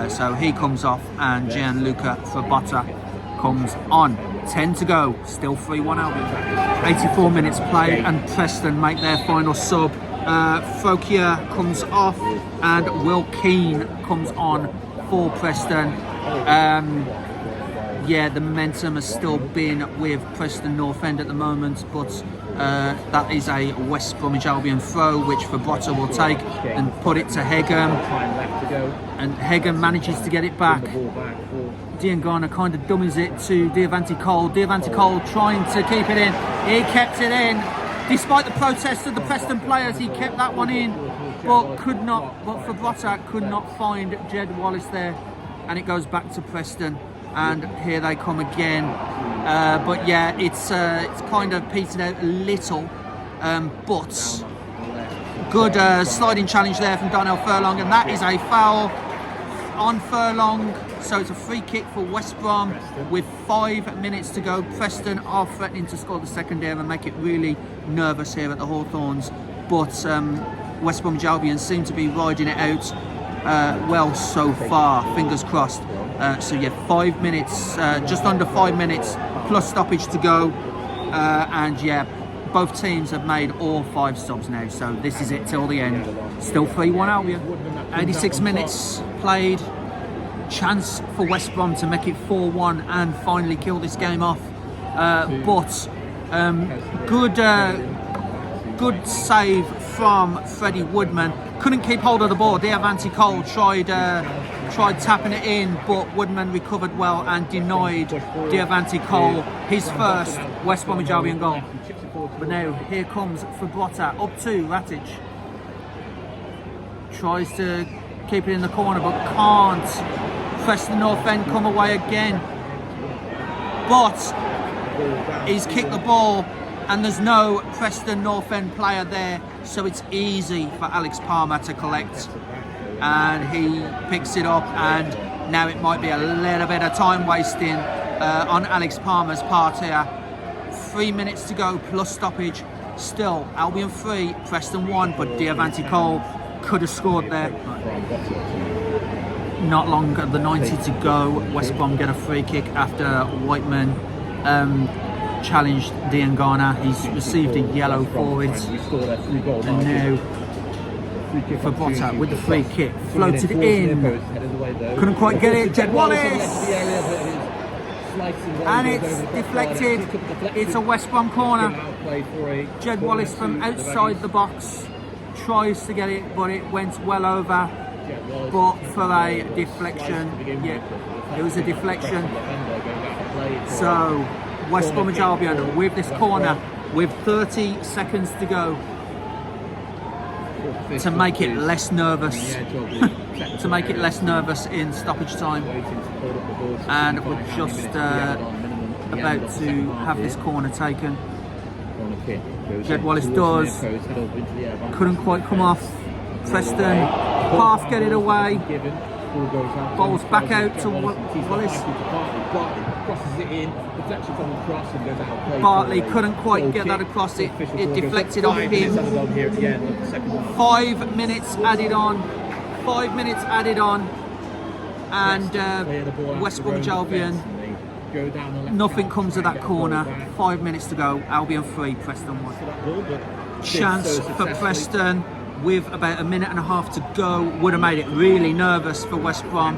So he comes off and Gianluca Fabrota comes on. 10 to go, still 3-1 Albion. 84 minutes played and Preston make their final sub. Fouquier comes off and Will Keane comes on for Preston. The momentum has still been with Preston North End at the moment, but that is a West Bromwich Albion throw which Fabrota will take and put it to Hegem, and Hegem manages to get it back. Diangana kind of dummies it to Diavanti Cole. Diavanti Cole trying to keep it in. He kept it in. Despite the protests of the Preston players, he kept that one in, but Fabrota could not find Jed Wallace there, and it goes back to Preston, and here they come again. It's kind of petered out a little, but good sliding challenge there from Darnell Furlong, and that is a foul on Furlong, so it's a free kick for West Brom with 5 minutes to go. Preston are threatening to score the second here and make it really nervous here at the Hawthorns, but West Bromwich Albion seem to be riding it out well so far, fingers crossed. 5 minutes, just under 5 minutes plus stoppage to go, both teams have made all 5 subs now, so this is it till the end. Still 3-1 Albion. 86 minutes played, chance for West Brom to make it 4-1 and finally kill this game off, good save from Freddie Woodman. Couldn't keep hold of the ball. Diavanti Cole tried tapping it in, but Woodman recovered well and denied Diavanti Cole his first West Bromwich Albion goal. But now here comes Fabrota up to Ratic. Tries to keep it in the corner but can't. Preston North End come away again, but he's kicked the ball and there's no Preston North End player there, so it's easy for Alex Palmer to collect, and he picks it up, and now it might be a little bit of time wasting on Alex Palmer's part here. 3 minutes to go plus stoppage, still Albion 3, Preston 1, but Diavanti Cole could have scored there. Not long, the 90 to go, West Brom get a free kick after Whiteman challenged Diangana. He's received a yellow for it, and now Fabrota with the free kick, floated in, couldn't quite get it, Jed Wallace, and it's deflected. It's a West Brom corner. Jed Wallace from outside the box tries to get it, but it went well over, but for a deflection. It was a deflection. So West Bromwich Albion with this corner with 30 seconds to go to make it less nervous. To make it less nervous in stoppage time, and we're just about to have this corner taken. Jed Wallace does, couldn't quite come off. Preston half get it away, bowls back out to Wallace. Bartley couldn't quite get that across, it deflected off him. 5 minutes added on. 5 minutes added on, and West Bromwich Albion, nothing comes of that corner. 5 minutes to go, Albion 3, Preston 1. Chance for Preston, with about a minute and a half to go would have made it really nervous for West Brom.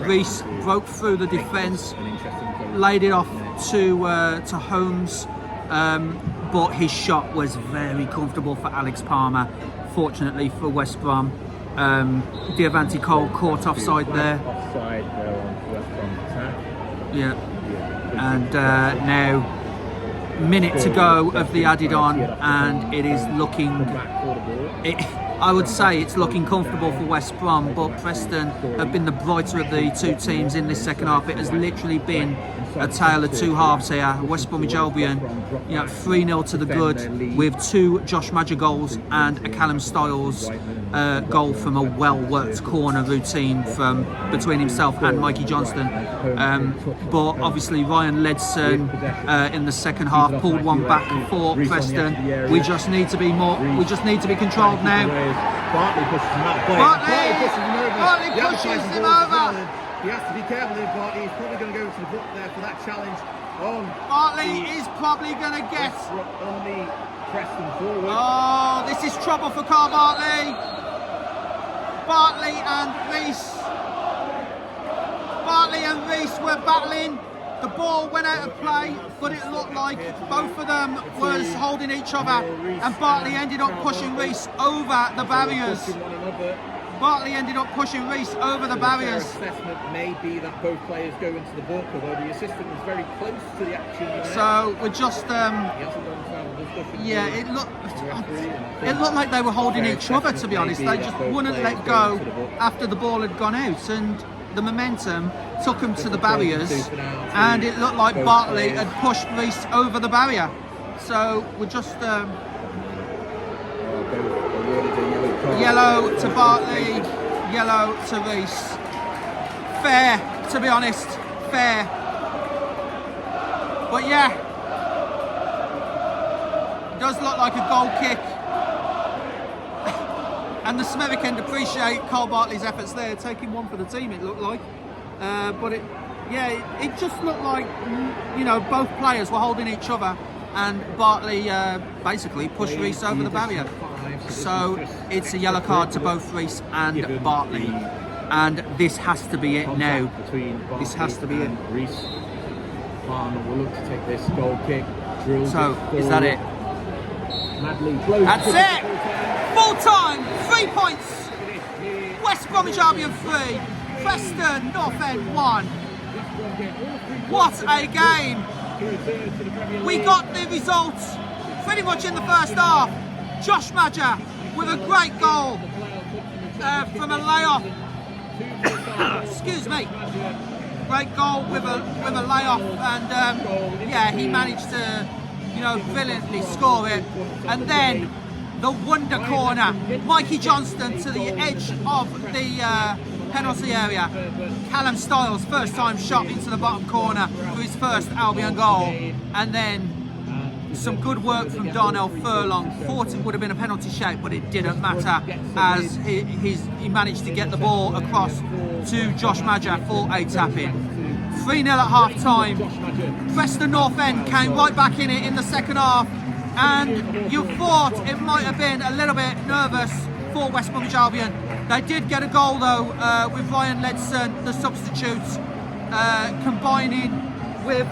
Reece broke through the defence, laid it off to Holmes, but his shot was very comfortable for Alex Palmer. Fortunately for West Brom, Diavanti Cole caught offside there. Offside there on West Brom's attack. Yeah, and now minute to go of the added on, and it is looking, I would say it's looking comfortable for West Brom, but Preston have been the brighter of the two teams in this second half. It has literally been a tale of two halves here. West Bromwich Albion, 3-0 to the good, with 2 Josh Madger goals and a Callum Styles goal from a well-worked corner routine from between himself and Mikey Johnston. But obviously Ryan Ledson in the second half pulled one back for Preston. We just need to be more. We just need to be controlled now. Bartley pushes him out. Bartley pushes him over. He has to be careful here, Bartley. He's probably going to go to the book there for that challenge. Bartley is probably going to get on the Preston forward. Oh, this is trouble for Carl Bartley. Bartley and Reece were battling. The ball went out of play, but it looked like both of them was holding each other, and Bartley ended up pushing Reece over the barriers. Bartley ended up pushing Reece over the barriers. Assessment may be that both players go into the book, although the assistant was very close to the action. So we're just, yeah, it looked like they were holding each other. To be honest, they just wouldn't let go after the ball had gone out, and the momentum took them to the barriers, and it looked like Bartley had pushed Reece over the barrier. So we're just. Yellow to Bartley, yellow to Reece. Fair, to be honest, fair. But yeah, does look like a goal kick. And the Smethwick end appreciate Carl Bartley's efforts there, taking one for the team, it looked like. But it just looked like, both players were holding each other, and Bartley basically pushed Reece over the barrier. So it's a yellow card to both Reece and Bartley, and this has to be it now. This has to be it. Reece Palmer will look to take this goal kick. So is that it? That's it. Full time. 3 points. West Bromwich Albion 3. Preston North End 1. What a game! We got the results pretty much in the first half. Josh Madger with a great goal from a layoff. Excuse me. Great goal with a layoff, and he managed to, brilliantly score it. And then the wonder corner, Mikey Johnston to the edge of the penalty area. Callum Styles, first time shot into the bottom corner for his first Albion goal, and then some good work from Darnell Furlong. Thought it would have been a penalty shout, but it didn't matter, as he managed to get the ball across to Josh Madger for a tap-in. 3-0 at half-time. Preston North End came right back in it in the second half, and you thought it might have been a little bit nervous for West Bromwich Albion. They did get a goal though, with Ryan Ledson, the substitutes, combining with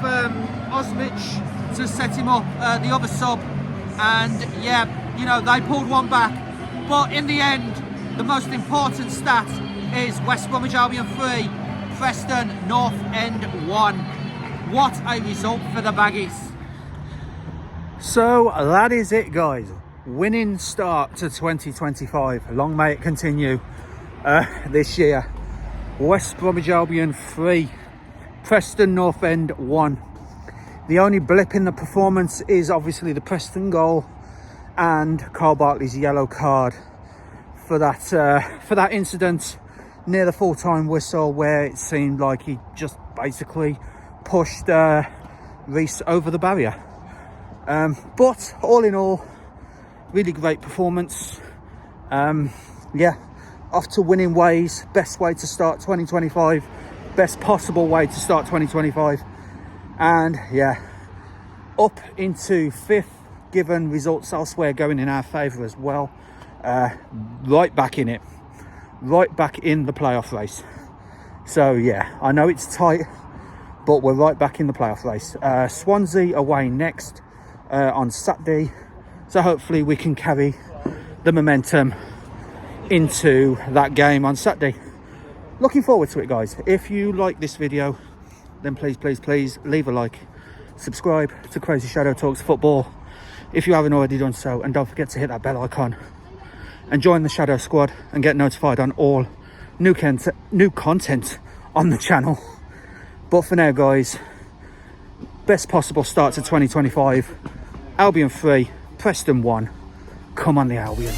Osmich to set him up, the other sub, and they pulled one back. But in the end, the most important stat is West Bromwich Albion 3, Preston North End 1. What a result for the Baggies. So that is it, guys. Winning start to 2025. Long may it continue this year. West Bromwich Albion 3, Preston North End 1. The only blip in the performance is obviously the Preston goal and Carl Bartley's yellow card for that incident near the full-time whistle, where it seemed like he just basically pushed Reece over the barrier. But all in all, really great performance. Off to winning ways. Best way to start 2025. Best possible way to start 2025. And up into 5th, given results elsewhere going in our favour as well. right back in it, right back in the playoff race. So yeah, I know it's tight, but we're right back in the playoff race. Swansea away next on Saturday, so hopefully we can carry the momentum into that game on Saturday. Looking forward to it, guys. If you like this video, then please leave a like, subscribe to Crazy Shadow Talks Football if you haven't already done so, and don't forget to hit that bell icon and join the Shadow Squad and get notified on all new content on the channel. But for now, guys, best possible start to 2025. Albion 3, Preston 1. Come on the Albion.